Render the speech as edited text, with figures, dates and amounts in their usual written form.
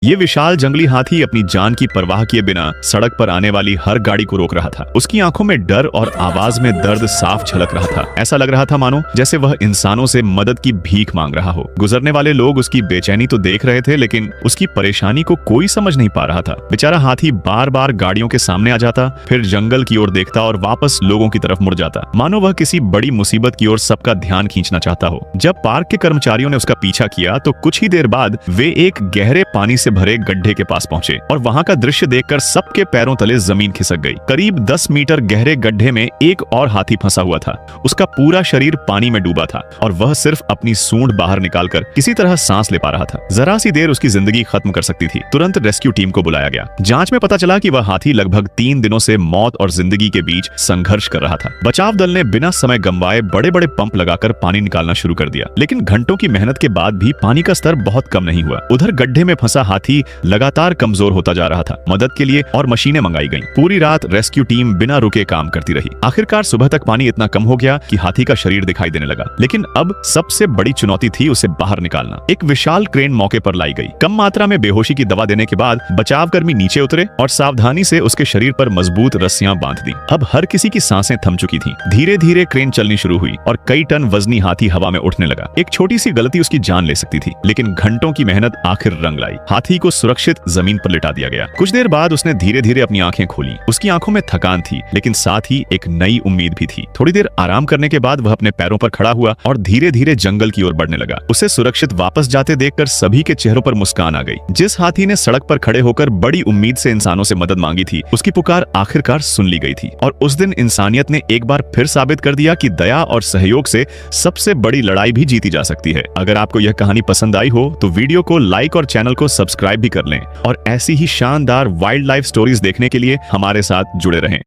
ये विशाल जंगली हाथी अपनी जान की परवाह किए बिना सड़क पर आने वाली हर गाड़ी को रोक रहा था। उसकी आंखों में डर और आवाज में दर्द साफ झलक रहा था। ऐसा लग रहा था मानो जैसे वह इंसानों से मदद की भीख मांग रहा हो। गुजरने वाले लोग उसकी बेचैनी तो देख रहे थे, लेकिन उसकी परेशानी को कोई समझ नहीं पा रहा था। बेचारा हाथी बार बार गाड़ियों के सामने आ जाता, फिर जंगल की ओर देखता और वापस लोगों की तरफ मुड़ जाता, मानो वह किसी बड़ी मुसीबत की ओर सबका ध्यान खींचना चाहता हो। जब पार्क के कर्मचारियों ने उसका पीछा किया तो कुछ ही देर बाद वे एक गहरे पानी से भरे गड्ढे के पास पहुंचे और वहां का दृश्य देखकर सबके पैरों तले जमीन खिसक गई। करीब 10 मीटर गहरे गड्ढे में एक और हाथी फंसा हुआ था। उसका पूरा शरीर पानी में डूबा था और वह सिर्फ अपनी सूंड बाहर निकालकर किसी तरह सांस ले पा रहा था। जरा सी देर उसकी जिंदगी खत्म कर सकती थी। तुरंत रेस्क्यू टीम को बुलाया गया। जांच में पता चला कि वह हाथी लगभग 3 दिनों से मौत और जिंदगी के बीच संघर्ष कर रहा था। बचाव दल ने बिना समय गंवाए बड़े बड़े पंप लगाकर पानी निकालना शुरू कर दिया, लेकिन घंटों की मेहनत के बाद भी पानी का स्तर बहुत कम नहीं हुआ। उधर गड्ढे में फंसा हाथी लगातार कमजोर होता जा रहा था। मदद के लिए और मशीनें मंगाई गईं। पूरी रात रेस्क्यू टीम बिना रुके काम करती रही। आखिरकार सुबह तक पानी इतना कम हो गया कि हाथी का शरीर दिखाई देने लगा, लेकिन अब सबसे बड़ी चुनौती थी उसे बाहर निकालना। एक विशाल क्रेन मौके पर लाई गई। कम मात्रा में बेहोशी की दवा देने के बाद बचाव कर्मी नीचे उतरे और सावधानी से उसके शरीर पर मजबूत रस्सियां बांध दी। अब हर किसी की सांसें थम चुकी थीं। धीरे धीरे क्रेन चलनी शुरू हुई और कई टन वजनी हाथी हवा में उठने लगा। एक छोटी सी गलती उसकी जान ले सकती थी, लेकिन घंटों की मेहनत आखिर रंग लाई। हाथी को सुरक्षित जमीन पर लिटा दिया गया। कुछ देर बाद उसने धीरे धीरे अपनी आंखें खोली। उसकी आंखों में थकान थी, लेकिन साथ ही एक नई उम्मीद भी थी। थोड़ी देर आराम करने के बाद वह अपने पैरों पर खड़ा हुआ और धीरे धीरे जंगल की ओर बढ़ने लगा। उसे सुरक्षित वापस जाते देखकर सभी के चेहरों पर मुस्कान आ गई। जिस हाथी ने सड़क पर खड़े होकर बड़ी उम्मीद से इंसानों से मदद मांगी थी, उसकी पुकार आखिरकार सुन ली गई थी। और उस दिन इंसानियत ने एक बार फिर साबित कर दिया कि दया और सहयोग से सबसे बड़ी लड़ाई भी जीती जा सकती है। अगर आपको यह कहानी पसंद आई हो तो वीडियो को लाइक और चैनल को सब्सक्राइब भी कर लें और ऐसी ही शानदार वाइल्ड लाइफ स्टोरीज देखने के लिए हमारे साथ जुड़े रहें।